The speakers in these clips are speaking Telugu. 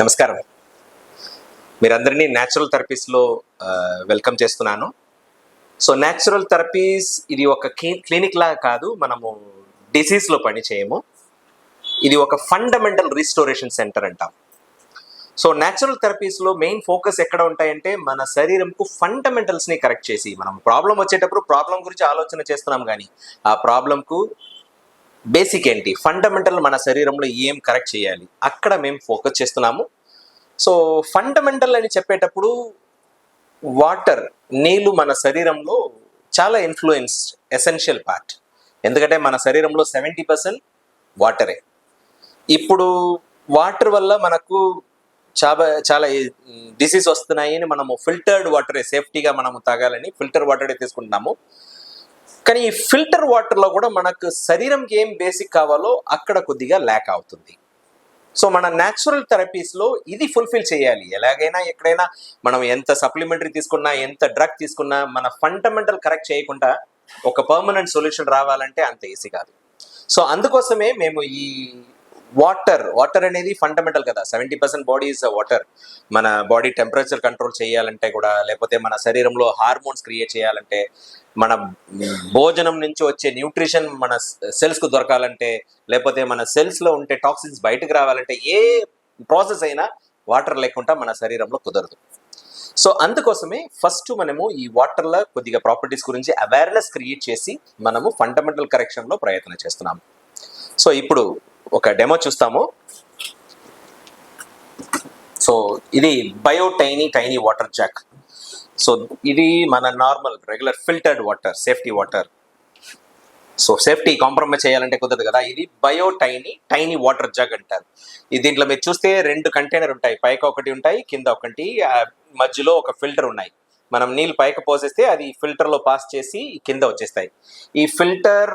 నమస్కారం. మీరందరినీ న్యాచురల్ థెరపీస్లో వెల్కమ్ చేస్తున్నాను. సో న్యాచురల్ థెరపీస్ ఇది ఒక క్లినిక్ లాగా కాదు, మనము డిసీజ్లో పని చేయము. ఇది ఒక ఫండమెంటల్ రిస్టోరేషన్ సెంటర్ అంటాం. సో న్యాచురల్ థెరపీస్లో మెయిన్ ఫోకస్ ఎక్కడ ఉంటాయంటే మన శరీరంకు ఫండమెంటల్స్ని కరెక్ట్ చేసి, మనం ప్రాబ్లం వచ్చేటప్పుడు ప్రాబ్లం గురించి ఆలోచన చేస్తున్నాం, కానీ ఆ ప్రాబ్లంకు బేసిక్ ఏంటి, ఫండమెంటల్ మన శరీరంలో ఏం కరెక్ట్ చేయాలి, అక్కడ మేము ఫోకస్ చేస్తున్నాము. సో ఫండమెంటల్ అని చెప్పేటప్పుడు వాటర్, నీళ్ళు మన శరీరంలో చాలా ఎసెన్షియల్ పార్ట్. ఎందుకంటే మన శరీరంలో 70% వాటరే. ఇప్పుడు వాటర్ వల్ల మనకు చాలా డిసీజ్ వస్తున్నాయి అని మనము ఫిల్టర్డ్ వాటరే సేఫ్టీగా మనము తాగాలని ఫిల్టర్ వాటరే తీసుకుంటున్నాము. కానీ ఈ ఫిల్టర్ వాటర్లో కూడా మనకు శరీరంకి ఏం బేసిక్ కావాలో అక్కడ కొద్దిగా ల్యాక్ అవుతుంది. సో మన న్యాచురల్ థెరపీస్లో ఇది ఫుల్ఫిల్ చేయాలి. ఎలాగైనా ఎక్కడైనా మనం ఎంత సప్లిమెంటరీ తీసుకున్నా, ఎంత డ్రగ్ తీసుకున్నా, మన ఫండమెంటల్ కరెక్ట్ చేయకుండా ఒక పర్మనెంట్ సొల్యూషన్ రావాలంటే అంత ఈజీ కాదు. సో అందుకోసమే మేము ఈ వాటర్ అనేది ఫండమెంటల్ కదా. 70% బాడీ ఈజ్ వాటర్. మన బాడీ టెంపరేచర్ కంట్రోల్ చేయాలంటే కూడా, లేకపోతే మన శరీరంలో హార్మోన్స్ క్రియేట్ చేయాలంటే, మన భోజనం నుంచి వచ్చే న్యూట్రిషన్ మన సెల్స్కు దొరకాలంటే, లేకపోతే మన సెల్స్లో ఉంటే టాక్సిన్స్ బయటకు రావాలంటే, ఏ ప్రాసెస్ అయినా వాటర్ లేకుండా మన శరీరంలో కుదరదు. సో అందుకోసమే ఫస్ట్ మనము ఈ వాటర్లో కొద్దిగా ప్రాపర్టీస్ గురించి అవేర్నెస్ క్రియేట్ చేసి మనము ఫండమెంటల్ కరెక్షన్లో ప్రయత్నం చేస్తున్నాము. సో ఇప్పుడు ఒక డెమో చూస్తాము. సో ఇది టైనీ వాటర్ జాక్. సో ఇది మన normal regular filtered water, safety water. So safety compromise చేయాలంటే కుదరదు కదా. ఇది టైనీ వాటర్ జగ్ అంటారు. దీంట్లో మీరు చూస్తే 2 కంటైనర్ ఉంటాయి, పైకి ఒకటి ఉంటాయి, కింద ఒకటి, మధ్యలో ఒక ఫిల్టర్ ఉన్నాయి. మనం నీళ్ళు పైకి పోసేస్తే అది ఫిల్టర్లో పాస్ చేసి కింద వచ్చేస్తాయి. ఈ ఫిల్టర్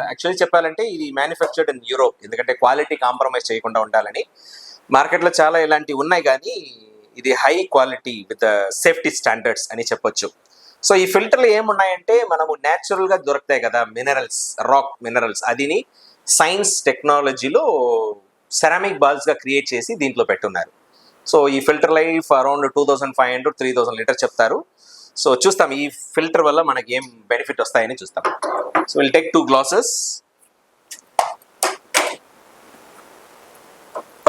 యాక్చువల్లీ చెప్పాలంటే ఇది మ్యానుఫ్యాక్చర్డ్ ఇన్ యూరోప్, ఎందుకంటే క్వాలిటీ కాంప్రమైజ్ చేయకుండా ఉండాలని. మార్కెట్లో చాలా ఇలాంటివి ఉన్నాయి, కానీ ఇది high quality with safety standards అని చెప్పొచ్చు. సో ఈ ఫిల్టర్లు ఏమున్నాయంటే మనము న్యాచురల్గా దొరుకుతాయి కదా మినరల్స్, రాక్ మినరల్స్, అదిని సైన్స్ టెక్నాలజీలో సెరామిక్ బాల్స్గా క్రియేట్ చేసి దీంట్లో పెట్టున్నారు. సో ఈ ఫిల్టర్ లైఫ్ అరౌండ్ 2500-3000 లీటర్స్ చెప్తారు. సో చూస్తాం ఈ ఫిల్టర్ వల్ల మనకి ఏం బెనిఫిట్ వస్తాయని చూస్తాం. So will take 2 glasses.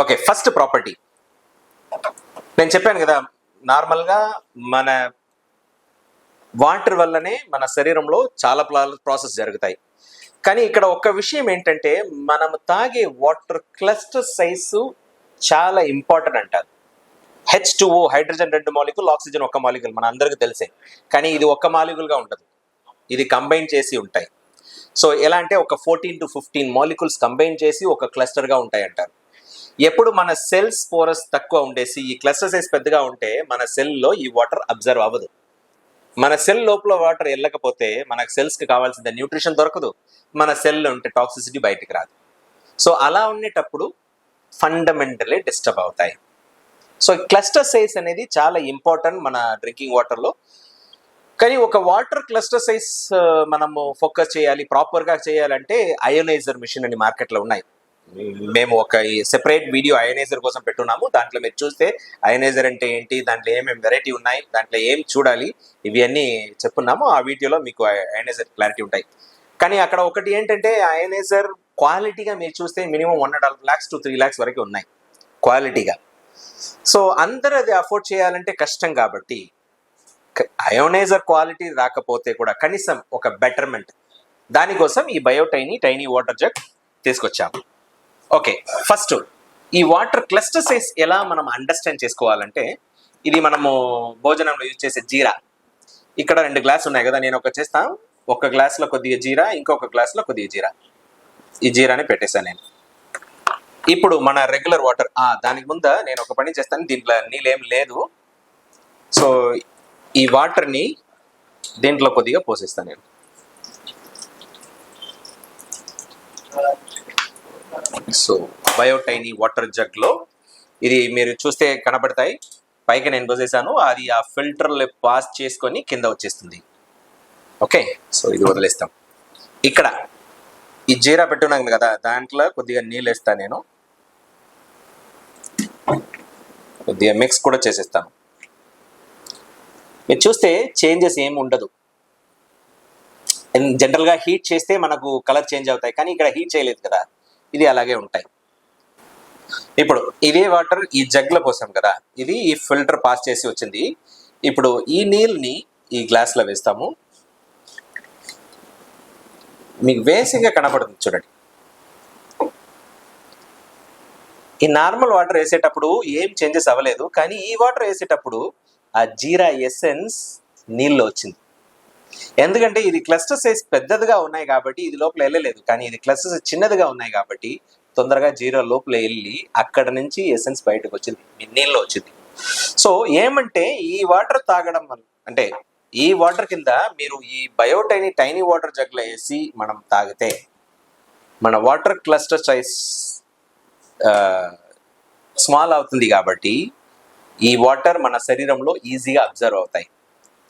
Okay, first property నేను చెప్పాను కదా, నార్మల్గా మన వాటర్ వల్లనే మన శరీరంలో చాలా ప్రాసెస్ జరుగుతాయి. కానీ ఇక్కడ ఒక విషయం ఏంటంటే, మనం తాగే వాటర్ క్లస్టర్ సైజు చాలా ఇంపార్టెంట్ అంటారు. H2O, hydrogen 2 molecule, oxygen 1 molecule, మన అందరికీ తెలిసే. కానీ ఇది 1 మాలిక్యూల్గా ఉండదు, ఇది కంబైన్ చేసి ఉంటాయి. సో ఎలా అంటే ఒక 14 to 15 మాలిక్యూల్స్ కంబైన్ చేసి ఒక క్లస్టర్గా ఉంటాయి అంటారు. ఎప్పుడు మన సెల్స్ పోరస్ తక్కువ ఉండేసి ఈ క్లస్టర్ సైజ్ పెద్దగా ఉంటే మన సెల్లో ఈ వాటర్ అబ్జర్వ్ అవ్వదు. మన సెల్ లోపల వాటర్ వెళ్ళకపోతే మనకు సెల్స్కి కావాల్సిన న్యూట్రిషన్ దొరకదు, మన సెల్లో ఉంటే టాక్సిసిటీ బయటికి రాదు. సో అలా ఉండేటప్పుడు ఫండమెంటలీ డిస్టర్బ్ అవుతాయి. సో క్లస్టర్ సైజ్ అనేది చాలా ఇంపార్టెంట్ మన డ్రింకింగ్ వాటర్లో. కానీ ఒక వాటర్ క్లస్టర్ సైజ్ మనము ఫోకస్ చేయాలి, ప్రాపర్గా చేయాలంటే అయోనైజర్ మిషన్ అని మార్కెట్లో ఉన్నాయి. మేము ఒక సెపరేట్ వీడియో అయోనైజర్ కోసం పెట్టున్నాము. దాంట్లో మీరు చూస్తే అయోనైజర్ అంటే ఏంటి, దాంట్లో ఏమేమి వెరైటీ ఉన్నాయి, దాంట్లో ఏం చూడాలి, ఇవి అన్నీ చెప్పున్నాము. ఆ వీడియోలో మీకు అయోనైజర్ క్లారిటీ ఉంటాయి. కానీ అక్కడ ఒకటి ఏంటంటే, అయోనైజర్ క్వాలిటీగా మీరు చూస్తే మినిమం 1.5 lakhs to 3 lakhs వరకు ఉన్నాయి క్వాలిటీగా. సో అందరూ అది అఫోర్డ్ చేయాలంటే కష్టం, కాబట్టి అయోనైజర్ క్వాలిటీ రాకపోతే కూడా కనీసం ఒక బెటర్మెంట్, దానికోసం ఈ టైనీ వాటర్ జగ్ తీసుకొచ్చాము. ఓకే, ఫస్ట్ ఈ వాటర్ క్లస్టర్ సైజ్ ఎలా మనం అండర్స్టాండ్ చేసుకోవాలంటే, ఇది మనము భోజనంలో యూజ్ చేసే జీరా. ఇక్కడ 2 గ్లాస్ ఉన్నాయి కదా, నేను చేస్తాను. ఒక గ్లాస్లో కొద్దిగా జీరా, ఇంకొక గ్లాస్లో కొద్దిగా జీరా. ఈ జీరాని పెట్టేశాను నేను. ఇప్పుడు మన రెగ్యులర్ వాటర్, దానికి ముందు నేను ఒక పని చేస్తాను, దీంట్లో నీళ్ళేం లేదు. సో ఈ వాటర్ని దీంట్లో కొద్దిగా పోసేస్తాను నేను. సో టైనీ వాటర్ జగ్లో ఇది మీరు చూస్తే కనబడతాయి, పైకి నేను పోసేసాను, అది ఆ ఫిల్టర్లో పాస్ చేసుకొని కింద వచ్చేస్తుంది. ఓకే, సో ఇది వదిలేస్తాం. ఇక్కడ ఈ జీరా పెట్టున్నాను కదా, దాంట్లో కొద్దిగా నీళ్ళు వేస్తాను నేను. కొద్దిగా మిక్స్ కూడా చేసేస్తాను. మీరు చూస్తే చేంజెస్ ఏమి ఉండదు. జనరల్గా హీట్ చేస్తే మనకు కలర్ చేంజ్ అవుతాయి, కానీ ఇక్కడ హీట్ చేయలేదు కదా, ఇది అలాగే ఉంటాయి. ఇప్పుడు ఇదే వాటర్ ఈ జగ్లో పోసాం కదా, ఇది ఈ ఫిల్టర్ పాస్ చేసి వచ్చింది. ఇప్పుడు ఈ నీళ్ళని ఈ గ్లాస్లో వేస్తాము. మీకు బేసిక్గా కనపడుతుంది చూడండి. ఈ నార్మల్ వాటర్ వేసేటప్పుడు ఏం చేంజెస్ అవ్వలేదు, కానీ ఈ వాటర్ వేసేటప్పుడు ఆ జీరా ఎసెన్స్ నీళ్ళు వచ్చింది. ఎందుకంటే ఇది క్లస్టర్ సైజ్ పెద్దదిగా ఉన్నాయి కాబట్టి ఇది లోపల వెళ్ళలేదు, కానీ ఇది క్లస్టర్ సైజ్ చిన్నదిగా ఉన్నాయి కాబట్టి తొందరగా జీరో లోపల వెళ్ళి అక్కడ నుంచి ఎసెన్స్ బయటకు వచ్చింది, నీళ్ళు వచ్చింది. సో ఏమంటే ఈ వాటర్ తాగడం వల్ల, అంటే ఈ వాటర్ కింద మీరు ఈ టైనీ వాటర్ జగ్లో వేసి మనం తాగితే మన వాటర్ క్లస్టర్ సైజ్ స్మాల్ అవుతుంది కాబట్టి ఈ వాటర్ మన శరీరంలో ఈజీగా అబ్జర్వ్ అవుతాయి.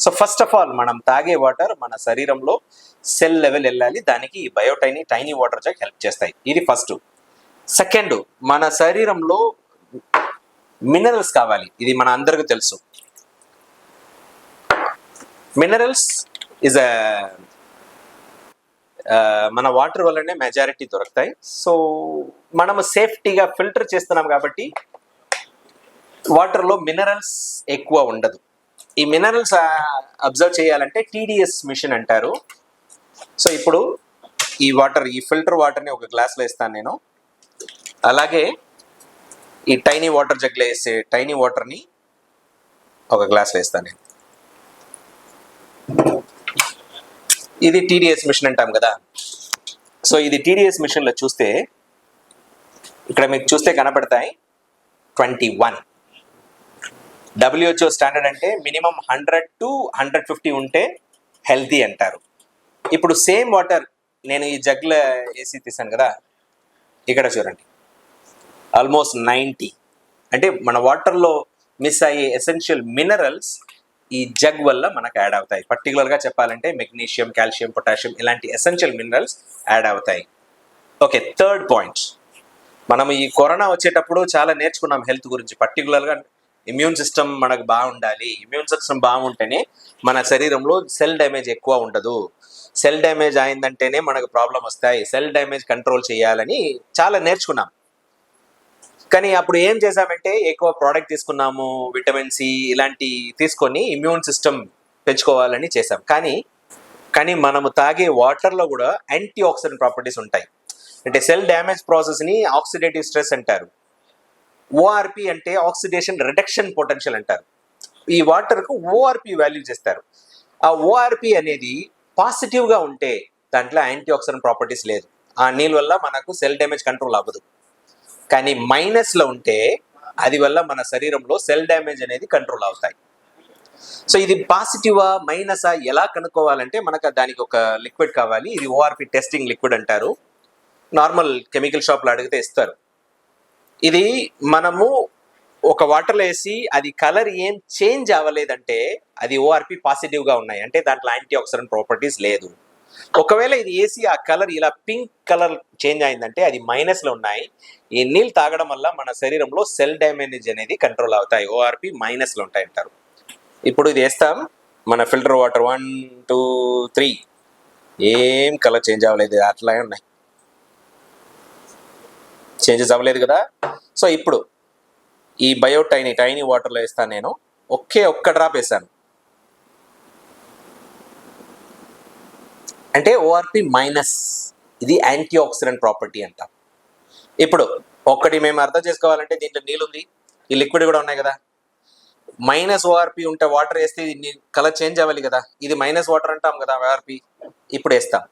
సో ఫస్ట్ ఆఫ్ ఆల్ మనం తాగే వాటర్ మన శరీరంలో సెల్ లెవెల్ వెళ్ళాలి, దానికి ఈ టైనీ వాటర్ జగ్ హెల్ప్ చేస్తాయి. ఇది ఫస్ట్. సెకండ్, మన శరీరంలో మినరల్స్ కావాలి, ఇది మన అందరికీ తెలుసు. మినరల్స్ ఇస్ మన వాటర్ వల్లనే మెజారిటీ దొరుకుతాయి. సో మనము సేఫ్టీగా ఫిల్టర్ చేస్తున్నాం కాబట్టి వాటర్లో మినరల్స్ ఎక్కువ ఉండదు. ఈ మినరల్స్ అబ్జర్వ్ చేయాలంటే TDS మిషన్ అంటారు. సో ఇప్పుడు ఈ ఫిల్టర్ వాటర్ని ఒక గ్లాస్లో వేస్తాను నేను. అలాగే ఈ టైనీ వాటర్ జగ్లో వేసే టైనీ వాటర్ని ఒక గ్లాస్లో వేస్తాను నేను. ఇది TDS మిషన్ అంటాం కదా. సో ఇది TDS మిషన్లో చూస్తే ఇక్కడ మీకు చూస్తే కనపడతాయి 21. WHO స్టాండర్డ్ అంటే మినిమం 100 to 150 ఉంటే హెల్తీ అంటారు. ఇప్పుడు సేమ్ వాటర్ నేను ఈ జగ్లో వేసి తీసాను కదా, ఇక్కడ చూడండి ఆల్మోస్ట్ 90. అంటే మన వాటర్లో మిస్ అయ్యే ఎసెన్షియల్ మినరల్స్ ఈ జగ్ వల్ల మనకు యాడ్ అవుతాయి. పర్టికులర్గా చెప్పాలంటే మెగ్నీషియం, కాల్షియం, పొటాషియం ఇలాంటి ఎసెన్షియల్ మినరల్స్ యాడ్ అవుతాయి. ఓకే, థర్డ్ పాయింట్, మనం ఈ కరోనా వచ్చేటప్పుడు చాలా నేర్చుకున్నాం హెల్త్ గురించి. పర్టికులర్గా ఇమ్యూన్ సిస్టమ్ మనకు బాగుండాలి. ఇమ్యూన్ సిస్టమ్ బాగుంటేనే మన శరీరంలో సెల్ డ్యామేజ్ ఎక్కువ ఉండదు. సెల్ డ్యామేజ్ అయిందంటేనే మనకు ప్రాబ్లం వస్తాయి. సెల్ డ్యామేజ్ కంట్రోల్ చేయాలని చాలా నేర్చుకున్నాం. కానీ అప్పుడు ఏం చేసామంటే ఎక్కువ ప్రోడక్ట్ తీసుకున్నాము, విటమిన్ సి ఇలాంటి తీసుకొని ఇమ్యూన్ సిస్టమ్ పెంచుకోవాలని చేసాం. కానీ మనము తాగే వాటర్లో కూడా యాంటీ ఆక్సిడెంట్ ప్రాపర్టీస్ ఉంటాయి. అంటే సెల్ డ్యామేజ్ ప్రాసెస్ని ఆక్సిడేటివ్ స్ట్రెస్ అంటారు. ORP అంటే ఆక్సిడేషన్ రిడక్షన్ పొటెన్షియల్ అంటారు. ఈ వాటర్కు ORP వాల్యూ చేస్తారు. ఆ ORP అనేది పాజిటివ్గా ఉంటే దాంట్లో యాంటీ ఆక్సిడెంట్ ప్రాపర్టీస్ లేదు, ఆ నీళ్ళ వల్ల మనకు సెల్ డ్యామేజ్ కంట్రోల్ అవ్వదు. కానీ మైనస్లో ఉంటే అది వల్ల మన శరీరంలో సెల్ డ్యామేజ్ అనేది కంట్రోల్ అవుతాయి. సో ఇది పాజిటివా మైనసా ఎలా కనుక్కోవాలంటే మనకు దానికి ఒక లిక్విడ్ కావాలి. ఇది ORP టెస్టింగ్ లిక్విడ్ అంటారు. నార్మల్ కెమికల్ షాప్లో అడిగితే ఇస్తారు. ఇది మనము ఒక వాటర్లో వేసి అది కలర్ ఏం చేంజ్ అవ్వలేదంటే అది ORP పాజిటివ్గా ఉన్నాయి, అంటే దాంట్లో యాంటీ ఆక్సిడెంట్ ప్రాపర్టీస్ లేదు. ఒకవేళ ఇది వేసి ఆ కలర్ ఇలా పింక్ కలర్ చేంజ్ అయిందంటే అది మైనస్లో ఉన్నాయి. ఈ నీళ్ళు తాగడం వల్ల మన శరీరంలో సెల్ డ్యామేజ్ అనేది కంట్రోల్ అవుతాయి, ORP మైనస్లో ఉంటాయి అంటారు. ఇప్పుడు ఇది వేస్తాం, మన ఫిల్టర్ వాటర్ 1, 2, 3 ఏం కలర్ చేంజ్ అవ్వలేదు, అట్లాగే ఉన్నాయి, చేంజెస్ అవ్వలేదు కదా. సో ఇప్పుడు ఈ టైనీ వాటర్లో వేస్తాను నేను. ఒక్క డ్రాప్ వేసాను అంటే ORP మైనస్, ఇది యాంటీ ఆక్సిడెంట్ ప్రాపర్టీ అంటాం. ఇప్పుడు ఒక్కటి మేము అర్థం చేసుకోవాలంటే దీంట్లో నీళ్ళు ఉంది, ఈ లిక్విడ్ కూడా ఉన్నాయి కదా. మైనస్ ORP ఉంటే వాటర్ వేస్తే ఇది కలర్ చేంజ్ అవ్వాలి కదా, ఇది మైనస్ వాటర్ అంటాం కదా ORP. ఇప్పుడు వేస్తాం.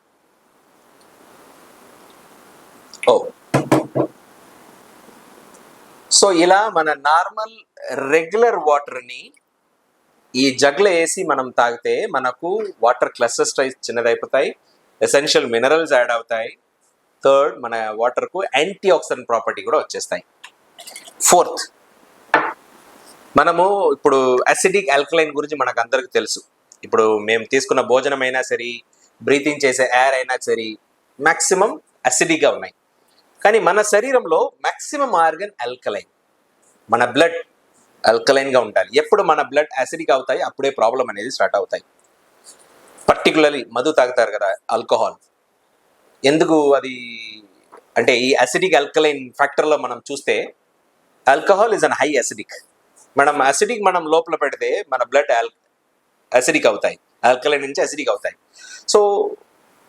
సో ఇలా మన నార్మల్ రెగ్యులర్ వాటర్ని ఈ జగ్లో వేసి మనం తాగితే మనకు వాటర్ క్లస్టర్ సైజ్ చిన్నదైపోతాయి, ఎసెన్షియల్ మినరల్స్ యాడ్ అవుతాయి. థర్డ్, మన వాటర్కు యాంటీ ఆక్సిడెంట్ ప్రాపర్టీ కూడా వచ్చేస్తాయి. ఫోర్త్, మనము ఇప్పుడు అసిడిక్ ఆల్కలైన్ గురించి మనకు అందరికీ తెలుసు. ఇప్పుడు మేము తీసుకున్న భోజనం అయినా సరే, బ్రీతింగ్ చేసే ఎయిర్ అయినా సరే మ్యాక్సిమం అసిడిక్గా ఉన్నాయి. కానీ మన శరీరంలో మ్యాక్సిమం ఆర్గన్ ఆల్కలైన్. మన బ్లడ్ ఆల్కలైన్గా ఉండాలి. ఎప్పుడు మన బ్లడ్ యాసిడిక్ అవుతాయి అప్పుడే ప్రాబ్లం అనేది స్టార్ట్ అవుతాయి. పర్టికులర్లీ మధు తాగుతారు కదా, ఆల్కహాల్, ఎందుకు అది అంటే ఈ అసిడిక్ ఆల్కలైన్ ఫ్యాక్టర్లో మనం చూస్తే alcohol is an high acidic. మనం అసిడిక్ మనం లోపల పెడితే మన బ్లడ్ అసిడిక్ అవుతాయి, ఆల్కలైన్ నుంచి అసిడిక్ అవుతాయి. సో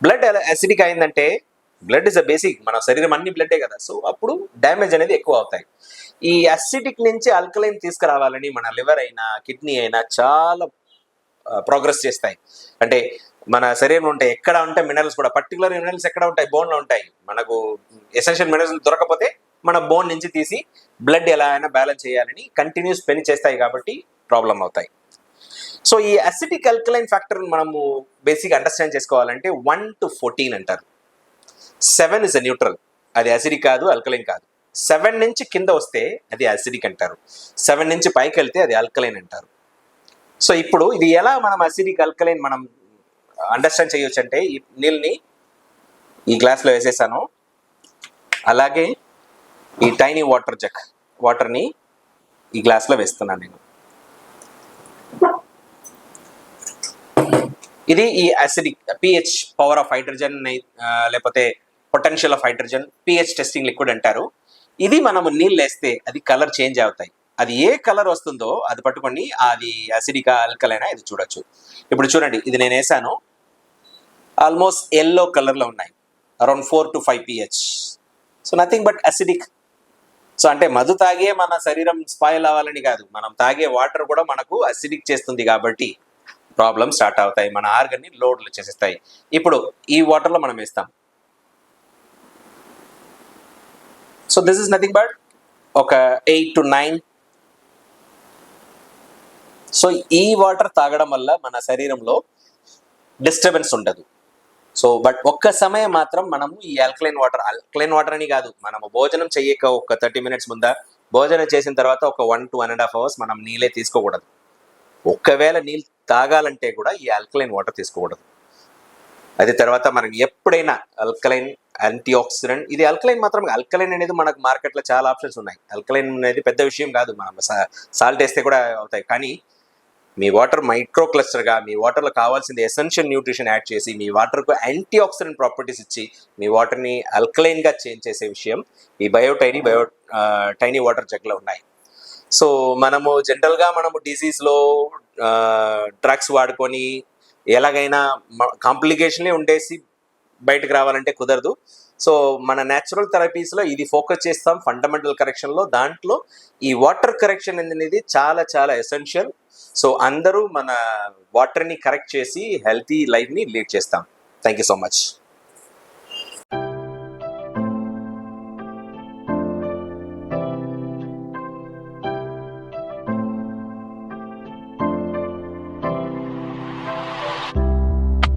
బ్లడ్ అసిడిక్ అయిందంటే, బ్లడ్ ఇస్ అ బేసిక్, మన శరీరం అన్ని బ్లడ్డే కదా, సో అప్పుడు డ్యామేజ్ అనేది ఎక్కువ అవుతాయి. ఈ అసిడిక్ నుంచి ఆల్కలైన్ తీసుకురావాలని మన లివర్ అయినా కిడ్నీ అయినా చాలా ప్రోగ్రెస్ చేస్తాయి. అంటే మన శరీరంలో ఉంటాయి, ఎక్కడ ఉంటాయి మినరల్స్ కూడా, పర్టికులర్ మినరల్స్ ఎక్కడ ఉంటాయి, బోన్లో ఉంటాయి. మనకు ఎసెన్షియల్ మినరల్స్ దొరకకపోతే మన బోన్ నుంచి తీసి బ్లడ్ ఎలా అయినా బ్యాలెన్స్ చేయాలని కంటిన్యూస్ పెని చేస్తాయి, కాబట్టి ప్రాబ్లం అవుతాయి. సో ఈ అసిడిక్ ఆల్కలైన్ ఫ్యాక్టర్ మనము బేసిక్ అండర్స్టాండ్ చేసుకోవాలంటే 1 to 14 అంటారు. 7 ఇస్ అ న్యూట్రల్, అది అసిడిక్ కాదు, ఆల్కలైన్ కాదు. 7 నుంచి కింద వస్తే అది అసిడిక్ అంటారు, 7 నుంచి పైకి వెళ్తే అది ఆల్కలైన్ అంటారు. సో ఇప్పుడు ఇది ఎలా మనం అసిడిక్ ఆల్కలైన్ మనం అండర్స్టాండ్ చేయొచ్చు అంటే, ఈ నీళ్ళని ఈ గ్లాస్లో వేసేసాను, అలాగే ఈ టైనీ వాటర్ని ఈ గ్లాస్లో వేస్తున్నాను నేను. ఇది ఈ acidic pH, power of hydrogen లేకపోతే potential of hydrogen, pH testing liquid అంటారు. ఇది మనము నీళ్ళు వేస్తే అది కలర్ చేంజ్ అవుతాయి. అది ఏ కలర్ వస్తుందో అది పట్టుకొని అది అసిడిక్ ఆల్కలైనా ఇది చూడొచ్చు. ఇప్పుడు చూడండి, ఇది నేను వేసాను, ఆల్మోస్ట్ ఎల్లో కలర్లో ఉన్నాయి, around 4 to 5 pH. So nothing but acidic. So అంటే మధు తాగే మన శరీరం స్పాయిల్ అవ్వాలని కాదు, మనం తాగే వాటర్ కూడా మనకు అసిడిక్ చేస్తుంది, కాబట్టి ప్రాబ్లమ్ స్టార్ట్ అవుతాయి, మన ఆర్గన్ని లోడ్లు చేసేస్తాయి. ఇప్పుడు ఈ వాటర్లో మనం వేస్తాం, so this is nothing but ఒక 8 to 9. సో ఈ వాటర్ తాగడం వల్ల మన శరీరంలో డిస్టర్బెన్స్ ఉండదు. సో బట్ ఒక్క సమయం మాత్రం మనము ఈ ఆల్కలైన్ వాటర్ అని కాదు, మనము భోజనం చేయక ఒక 30 minutes ముందా, భోజనం చేసిన తర్వాత ఒక 1 to 1.5 hours మనం నీళ్ళే తీసుకోకూడదు. ఒక్కవేళ నీళ్ళు తాగాలంటే కూడా ఈ ఆల్కలైన్ వాటర్ తీసుకోకూడదు. అది తర్వాత మనం ఎప్పుడైనా ఆల్కలైన్ యాంటీ ఆక్సిడెంట్, ఇది ఆల్కలైన్ మాత్రం, ఆల్కలైన్ అనేది మనకు మార్కెట్లో చాలా ఆప్షన్స్ ఉన్నాయి. ఆల్కలైన్ అనేది పెద్ద విషయం కాదు, మనం సాల్ట్ వేస్తే కూడా అవుతాయి. కానీ మీ వాటర్ మైక్రో క్లస్టర్గా, మీ వాటర్లో కావాల్సింది ఎసెన్షియల్ న్యూట్రిషన్ యాడ్ చేసి మీ వాటర్కు యాంటీ ఆక్సిడెంట్ ప్రాపర్టీస్ ఇచ్చి మీ వాటర్ని ఆల్కలైన్గా చేంజ్ చేసే విషయం ఈ టైనీ వాటర్ జగ్లో ఉన్నాయి. సో మనము జనరల్గా మనము డిసీజ్లో డ్రగ్స్ వాడుకొని ఎలాగైనా కాంప్లికేషన్లే ఉండేసి బయటకు రావాలంటే కుదరదు. సో మన న్యాచురల్ థెరపీస్లో ఇది ఫోకస్ చేస్తాం, ఫండమెంటల్ కరెక్షన్లో. దాంట్లో ఈ వాటర్ కరెక్షన్ అనేది చాలా చాలా ఎసెన్షియల్. సో అందరూ మన వాటర్ని కరెక్ట్ చేసి హెల్తీ లైఫ్ని లీడ్ చేస్తాం. Thank you so much.